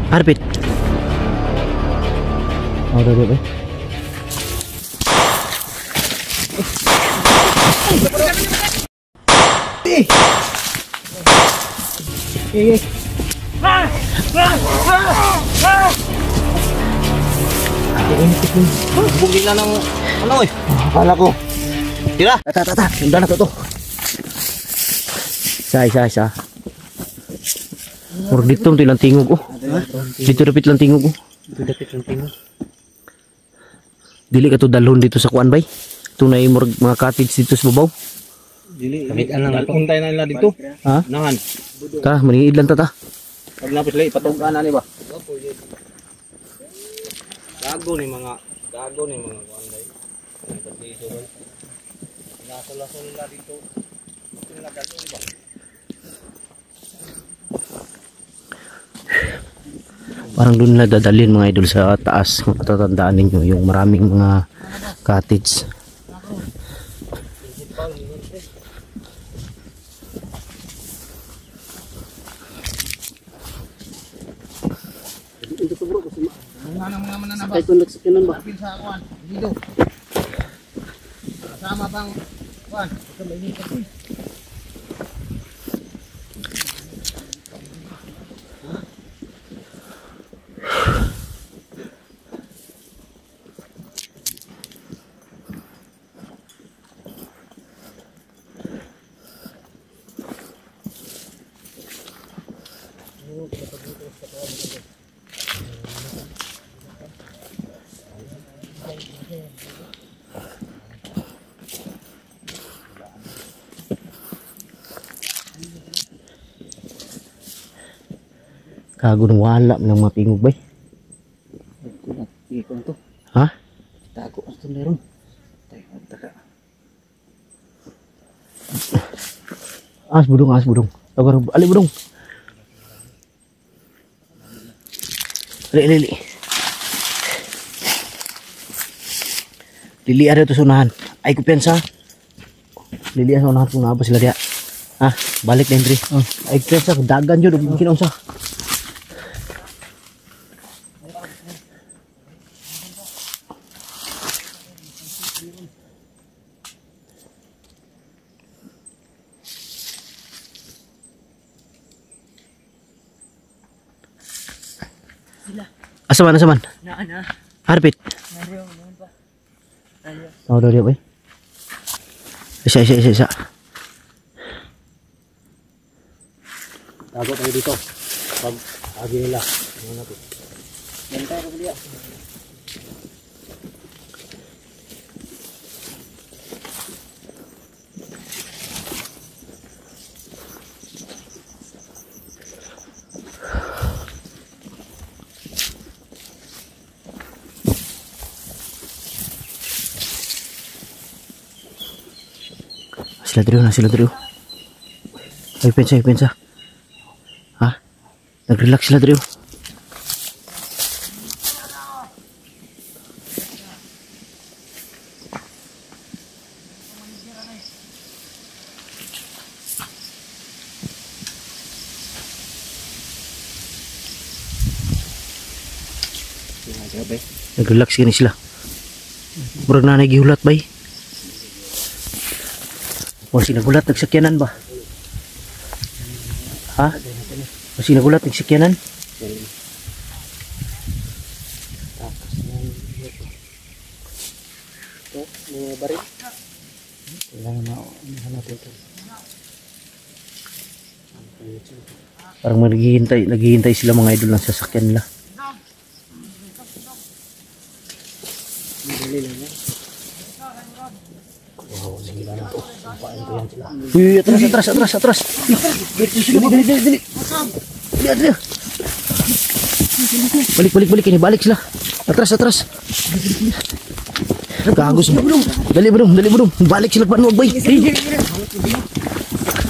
Arbit. Oh, udah ba? Bugil na ng ano eh. Akala ko. Tira. Tata. Sundan na to. Isa. Murag dito ilang tingog oh. Dito dapit lang tingog oh. Dili ka to dalhon dito sa kuan bay. Tunay murag mga cottage dito sa babaw. Dili. Untay na nila dito. Ha? Nangan. Tara, maniid lang tata. Pag napos lay patugan na ni ba? Gago ni mga kuan day. Dito ba? Nasol-nasol nila dito. Sila gago di ba? Parang doon na dadalhin mga idol sa taas. Kung patatandaan ninyo yung maraming mga cottage. Sama bang kuan? Kagun wala ng mga tingog bay. Ikon to. Ha? Tago ang meron. Tayo magtaka. As budong. Tagar ali budong. Lili. Lili ada to sunahan. Ay kupensa. Lili sa unahan kung naba sila dia. Ah, balik na Henry. Ay kupensa dagan jud mungkin unsa. Asaman. Na. Arbit. Oh, dia boy. Isa. Tago tayo dito. Pag agi nila. Ano na to? Bantay ko dia. Sila drio. Ay pensa. Ha? Nag-relax sila drio. Nag-relax gini sila. Murag na nagihulat bay. Masih nagulat nagsakyanan ba? Ha? Masih nagulat nagsakyanan? Ito, may baril. Kailangan natin ito. Parang naghihintay sila mga idol ng sasakyan nila. Uy, atras. Dili. Balik ini, balik sila. Atras. Gagos. Dali bro. Balik sila panuwag bay.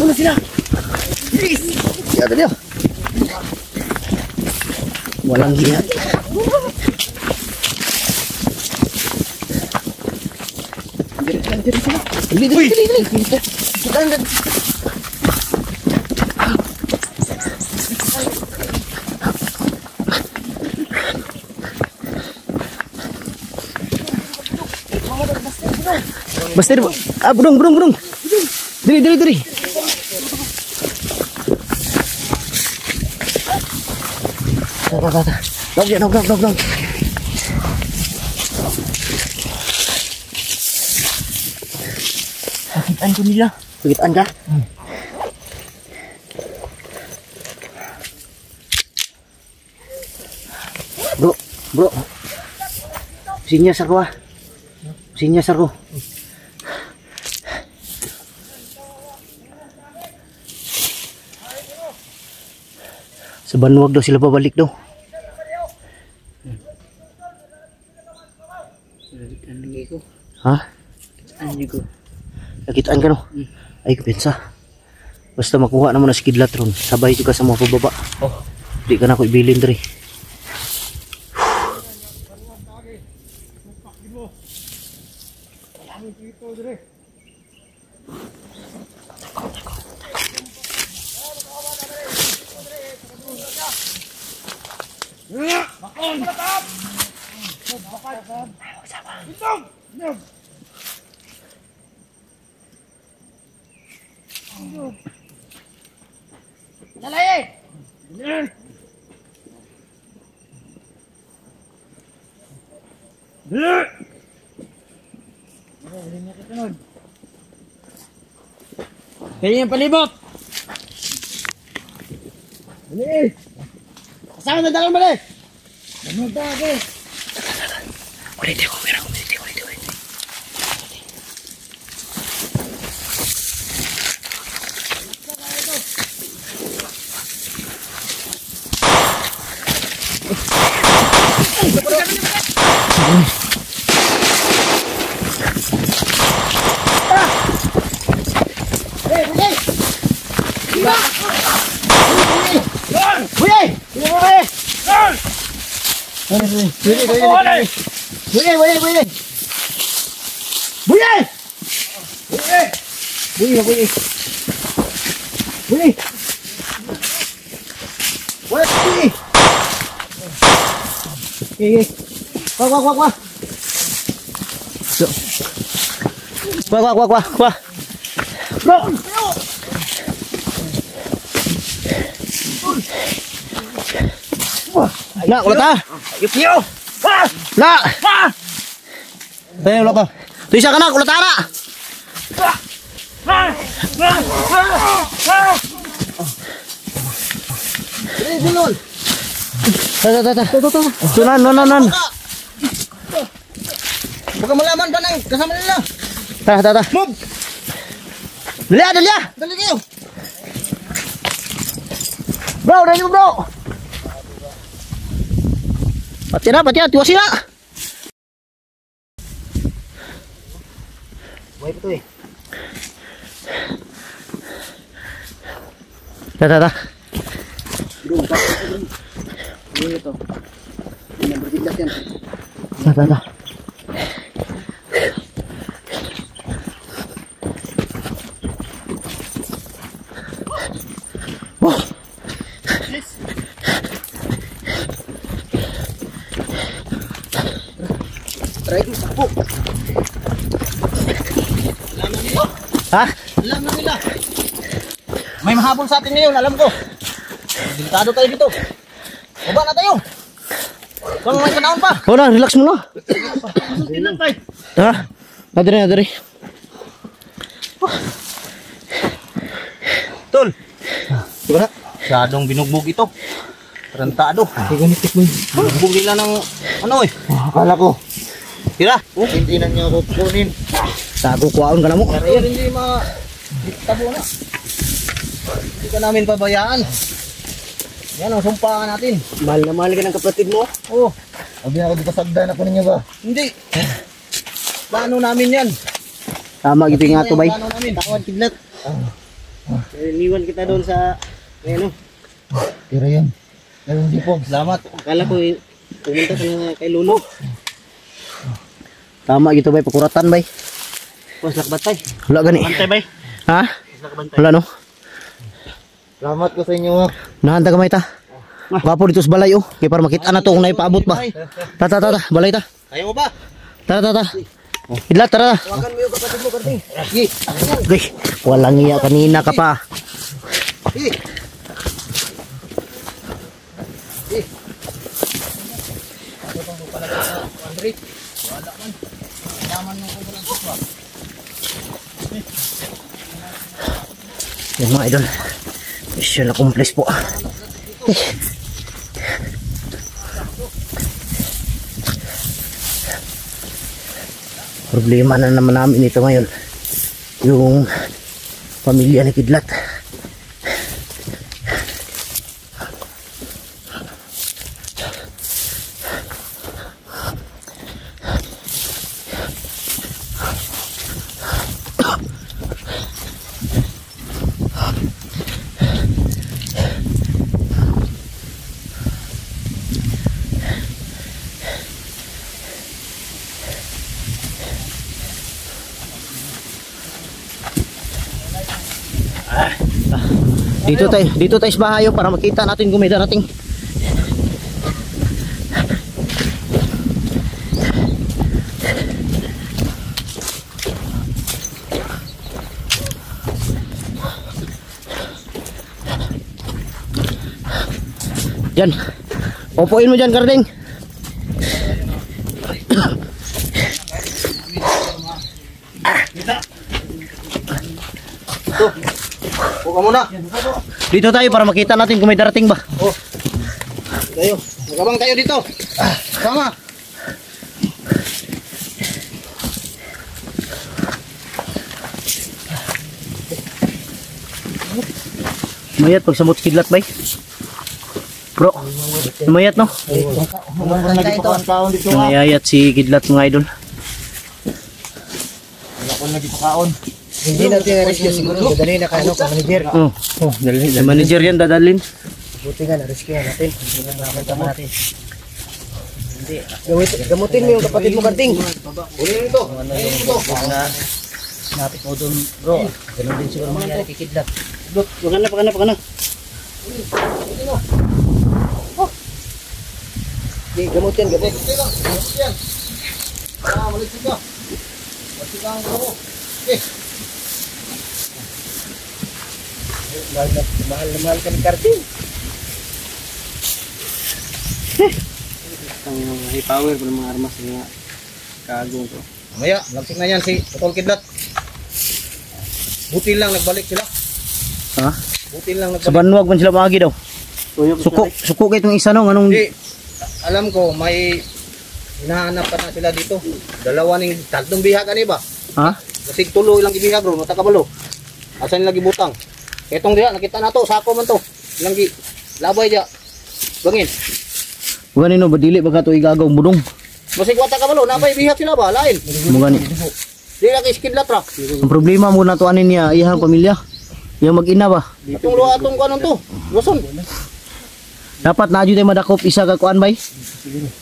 Una sila. Ya dia. Walang hiya. Dili. Basta diri. Ah, budong. Diri. Dog. Pakitaan ko nila. Pakitaan ka? Bro. Sinyas ako ah. Sinyas ako. Sa Banwag daw sila pabalik daw. Ha? Nakitaan ka no? Ay kapensa. Basta makuha naman na si Kidlat ron. Sabay juga sa mga pababa. Di ka na ako ibilin diri. Kaya yung palibot! Bali! Kasama na dalang bali! Magdagi! Ulit. Wah. Bro. Nak, ulat ah. Yo. Nak. Tayo ulat ah. Tu isa ka nak, ulat ana. Dulol. Tunan, non. Baka malaman pa nang kasama nila. Tara. Move! Dali kayo. Bro. Pati na, tiwas na. Buhay pa to eh. Tara. Buhay ito. Hindi na berbiglas yan. Tara. Try ko sakpo. Ha? Alam na nila. May mahabol sa atin ngayon, alam ko. Delikado tayo dito. Baba na tayo. Kung may panahon pa. Na, relax mo na. Ilan tayo? Ha? Nadiri. Tol. Diba? Masyadong binugbog ito. Tarantado. Ganitik mo. Binugbog nila ng ano eh. Akala ko. Tira. Hindi na niyo ako kunin. Tago kuwaon ka na mo. Pero hindi tabo na. Hindi ka namin pabayaan. Yan ang sumpahan natin. Mahal na mahal ka ng kapatid mo. Oo. Sabi ako, di pa sagdan ako ninyo ba? Hindi. Plano namin yan. Tama, gitu nga to, bay. Plano namin. Tawad, Kidlat. Iniwan kita doon sa, ano. Pero yan. Pero hindi po. Salamat. Akala ko, pumunta ka na kay Lolo. Tama, gitu, bay. Pakuratan, bay. Puwas lakbat tayo. Wala gani. Bantay bay. Ha? Wala, no? Salamat ko sa inyo. Nahanda ka, may ta. Wapo dito sa balay, oh. Kaya para makita na to kung naipaabot ba. Ta. Balay ta. Ayaw mo ba? Ta. Kidlat, tara. Tawagan mo yung kapatid mo, Karding. Sige. Uy, walang iya kanina ka pa. Sige. Sige. Ano bang pupalagay sa Andre? Wala man. Yaman mo kung walang sukwa. Yan mga idol. Mission accomplished po. Problema na naman namin ito ngayon. Yung pamilya ni Kidlat. Dito tayo sa bahayo para makita natin kung may darating. Yan. Upuin mo dyan, Karding. Ito. Buka muna. Dito tayo para makita natin kung may darating ba. Oh. Tayo. Magabang tayo dito. Sama. Mayat pag samot Kidlat bay. Bro. Mayat no? Lagi pa kaon dito. Mayayat si Kidlat mga idol. Wala ko lagi pa kaon. Hindi natin na-rescue siguro. Dadali na kayo ka manager. Oh, dali. Sa manager yan dadalhin. Buti nga na-rescue natin. Hindi na nakakita natin. Hindi. Gamutin mo yung kapatid mo, Karding. Ulihin ito. Napit mo doon, bro. Ganun din siguro mangyari kay Kidlat. Look, pagana. Gamutin. Gamut yan. Malisig ka. Malisig ka ang gamo. Okay. Mahal ka ni Karding. Ang high power ng mga armas nga kaagong to. Mamaya, lagsik na yan si Tol Kidlat. Buti lang nagbalik sila. Ha? Buti lang Sa nagbalik. Banwag man sila maagi daw. Suko kay itong isa no, anong Hindi. Alam ko, may hinahanap pa na sila dito. Dalawa ning tatlong bihag ani ba? ha? Kasi tulo ilang gibihag ro, matakabalo. Asan nila gibutang? Ketong diha nakita nato, sako man to. Ilang gi labay dia. Bangin. Gani no badili ba ka to igagaw budong. Masig wata kabalo, napay bihag sila ba? Lain. Mo gani. Di laki Kidlat ra. Ang problema mo na to anin niya iyang pamilya. Yang mag-ina ba? Atong luha atong kanon to. Luson. Dapat na tayo madakop isa ka kuan bay.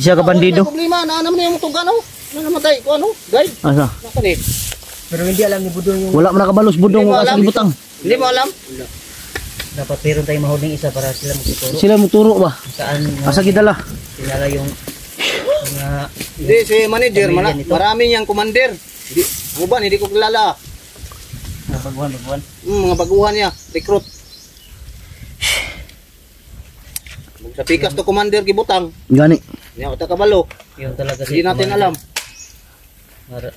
Isa ka bandido. Problema na naman yung tugan oh. Na namatay ko ano? Guide. Asa? Nakani. Pero hindi alam ni Budong yung Wala man nakabalos budong Hindi mo mo alam sa gibutang. Hindi mo alam? Dapat meron tayong mahuling isa para sila magtuturo Sila mo turo ba? saan Asa gidala? sinala yung mga Hindi, si manager, Pamilya nito. marami niyang commander. Hindi, ang uban, hindi ko kilala. baguhan. Mga baguhan niya, recruit. Sa pikas to commander gibutang. Gani. Niya uta kabalo. Yung talaga Hindi natin alam.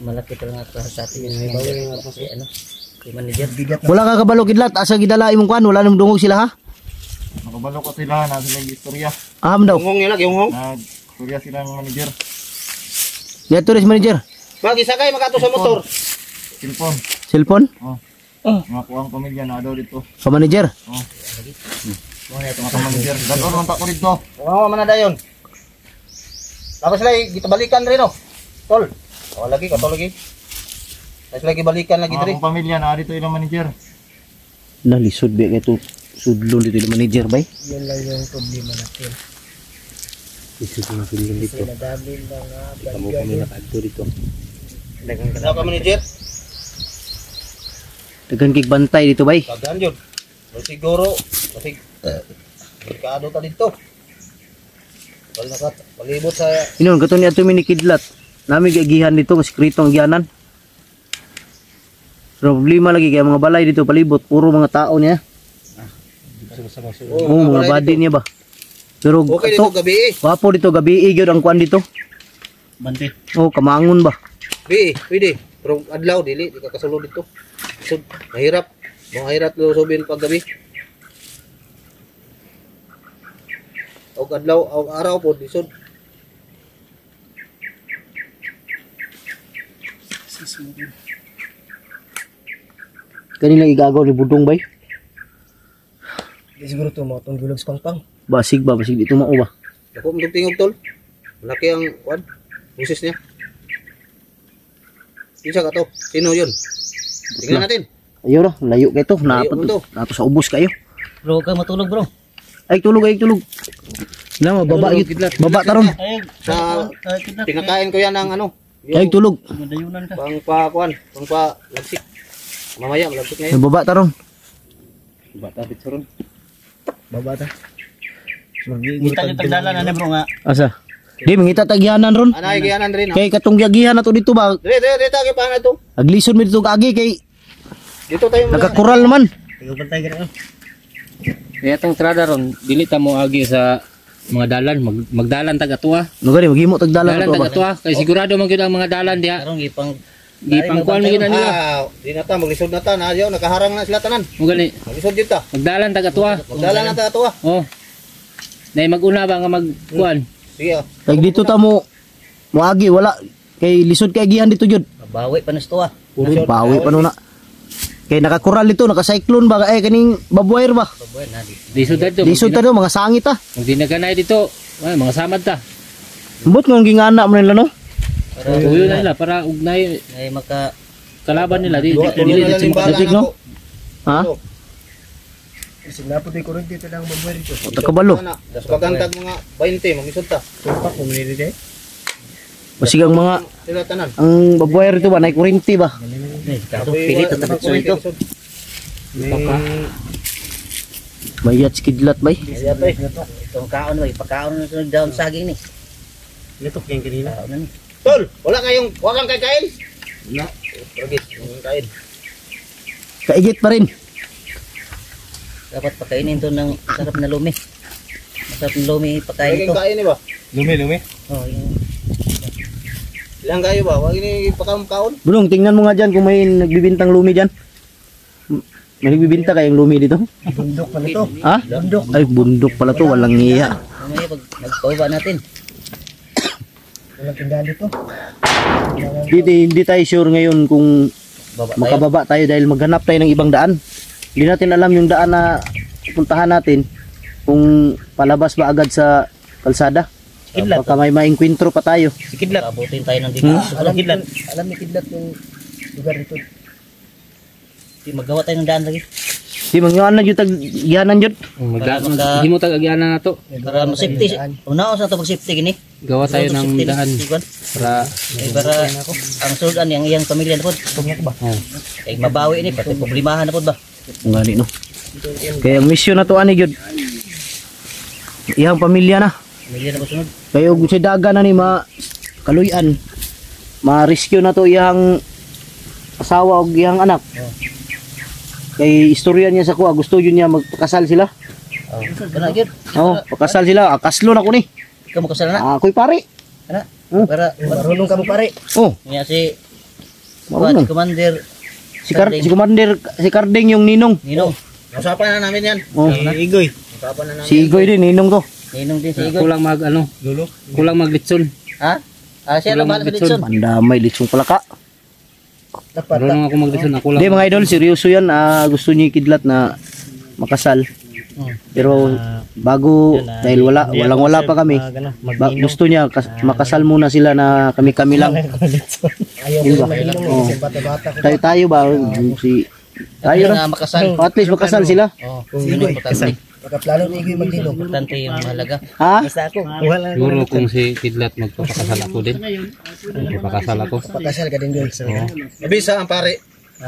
malaki talaga para sa atin yung may bawal nga si ano si manager Wala ka kabalo Kidlat, asa gidala imong kuan, wala nang dungog sila ha? Nakabalo ka sila, nasa silang istorya. Aham daw. Yung nila, yung Nag-istorya sila ng manager. Ya tourist manager. Bagi sakay makato sa motor. Cellphone. Cellphone? Mga kuwang pamilya na daw dito. Sa manager. Mga manager. Dalor lang tako dito. Oo, man na dayon. Tapos sila gitabalikan rin oh. Tol. O lagi ko, tol lagi. Tapos lagi balikan lagi Mga diri. kuwang pamilya na dito ilang manager. Nalisod ba ito sudlo dito yung manager bay? yun lang yung problema natin Lisod na feeling dito. sinadami mga Kamu kami nakadto dito. Ano ka manager? Dagan kig bantay dito bay. Tagaan yun. Pero siguro, kasi delikado ta dito. Palibot sa Inon kato ni ato ni Kidlat. Nami gagihan dito kasi krito ang gihanan. Problema lagi kaya mga balay dito palibot puro mga tao niya. Oo, mga body niya ba. Pero Okay dito gabi eh. wapo dito gabi gyud ang kuan dito. Bante. Oh, kamangon ba. Gabi, pwede. Pero adlaw dili di ka kasulod dito. So, mahirap. Mahirap lusobin pag gabi. Og adlaw, og araw po disod. Kanila igagaw ni budong bay. Di siguro to mo tong gulog sa pangpang. Basig dito mao ba. Dako mo tingog tol. Malaki ang kwan. Busis niya. Isa ka to. Sino yun? Tingnan natin. Ayo ra, layo kay to. Layo mo to. Nato sa ubos kayo. Bro, ka matulog bro. Ay tulog. Na baba gid. Baba taron. Sa pinakain ko yan ng ano. Ay tulog. Madayunan ka. Pang pa kwan. Pang pa lagsik. Mamaya malagsik ngayon. Baba taron. Bata bitsuron. Baba ta. Kita yung tagdalan na bro nga. Asa? Di mangita tagyanan ron. Anay giyanan rin. Kay katong giyagihan nato dito ba. Dire tagi pa na to. Aglison mi dito kaagi kay Dito tayo muna. nakakural naman. Tigobantay ka na. Kaya itong trada ron, dili ta mo agi sa mga dalan, magdalan tag atua. No gani maghimo tagdalan Dalan ato tag ba. atua, kay sigurado man gyud ang mga dalan diha. Karong gipang Gipangkuan mo gyud nila. Di na ta maglisod na ta. Ayaw nakaharang na sila tanan. Mo gani, Maglisod dito ta. magdalan tag atua. Magdala na ta ato ah. Oh. Nay maguna ba nga magkuan? Sige ah. Kay dito ta mo moagi wala kay lisod kay gihan dito jud. bawi pa nas to ah. Bawi pa no na. Kay nakakural dito, naka-cyclone ba kaning babuwire ba. Babuan na di. Lisod dito. Lisod ta do mga sangit ah. Mag dinaganay dito. Ay, mga samad ta. Ambot nga gingana mo nila no. Tuyo na nila para ugnay Ay maka kalaban nila di Tuloy dili na dito. lang Dadig, no? Ha? Sinapo di kurente ito lang babuan dito. O takabalo. Pagantag mga 20 mamisod ta. Tumpak ko muli di. Basig ang mga Sila tanan. ang babuwire dito ba nay kuryente ba. Kato pilit at tapos ito. Mayat skidlat bay. Kaya pa itong kaon ba ipakaon na sunod daon saging ni. Litok yung kanina. Kaon na ni. Tol, wala kang kain? Wala. Ragit, yung kain. Kaigit pa rin. Dapat pakainin to ng sarap na lumi. Masarap na lumi pakain Laging ito. kain ni ba? Lumi. Oh, yung Ilang kayo ba? Wag ini pakaon. Bulong, tingnan mo nga dyan kung may nagbibintang lumi dyan. May nagbibinta kayong lumi dito? bundok pa nito. Ha? Bundok. Ay, bundok pala to. Walang iya. Mamaya pag nagpauba natin. Walang tindahan dito. Hindi tayo sure ngayon kung Baba tayo. makababa tayo dahil maghanap tayo ng ibang daan. Hindi natin alam yung daan na puntahan natin kung palabas ba agad sa kalsada. Kidlat. Baka may maengkwentro pa tayo. Si Kidlat. Abutin tayo ng dito. Alam ni Kidlat yung lugar dito. Di magawa tayo ng daan lagi. Di mga na yung tagyanan yun. Para Himo tag agyanan nato. Para ma-safety. Una sa ito pag-safety gini. Gawa tayo ng daan para Para ang sudan yang iyang pamilya na po. Kaya mabawi ini. Pati problemahan na po ba? Ang gani no. Kaya ang mission na to ani gyud. Iyang pamilya na. Pamilya na po sunod. Kayo sa daga na ni kaluyan. Ma-rescue na to iyang asawa o iyang anak. Kay istorya niya sa kuha, gusto yun niya magpakasal sila. Oh. Kana gyud. Oo, pakasal sila. Kaslo na ko ni. Ikaw mo kasala na. Ako'y pare. Kana. Para marunong ka mo pare. Oh, Niya si marunong. Commander Si Commander, si Karding yung ninong. Ninong. Usapan na namin yan. Oh, Igoy. Usapan na namin. si Igoy din, ninong to. Ninong din si Igoy. kulang mag ano, kulang maglitson. Ha? Siya lang mahal sa Litson. Pandamay, litsong palaka. Marunong ako maglitson, ako lang. Hindi mga idol, seryoso yan. Gusto niya Kidlat na makasal. Pero bago, dahil walang-wala pa kami, gusto niya makasal muna sila na kami-kami lang. Diba? Oh. Tayo ba? Tayo na na. makasal. At least makasal sila. Oh, yun ang importante. Pagkaplano ni Igoy magdino. Importante yung mahalaga. Ha? Basta ako. Siguro kung si Kidlat magpapakasal ako din. Magpapakasal ako. Pakasal ka din doon. Mabisa ang pare.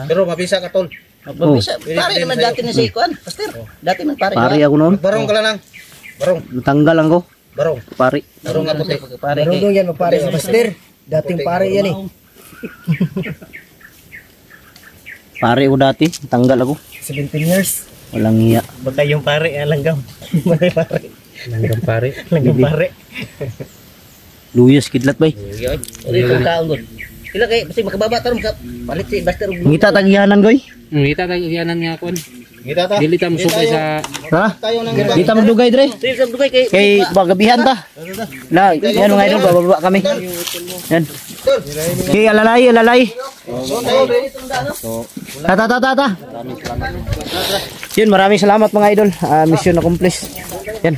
Pero mabisa ka tol. Mabisa. Pare naman dati na si Kuan. Pastor. Dati man pare. Pari ako noon. Barong ka lang. Barong. Natanggal lang ko. Barong. Pari. Barong ako tay. Pare kay. yan magpare sa pastor. Dating pare yan eh. Pare ko dati, tanggal ako. 17 years. Walang iya. Baka yung pare, langgam. Pare. Langgam pare. Langgam pare. Luyas kidlat bay. Uli kong taon doon. Sila kay, kasi makababa tarong ka. Palit si Buster. Ngita tagihanan goy. Ngita tagianan nga kon. Kita ta. Dili ta mo sukay sa Ha? Tayo nang Dita magdugay dre. Sige, sa dugay kay. Kay bagabihan ta. Na, yan mga idol, bababa kami. Yan. Kay alalay. Ta. Yun, maraming salamat mga idol. Mission accomplished. Yan.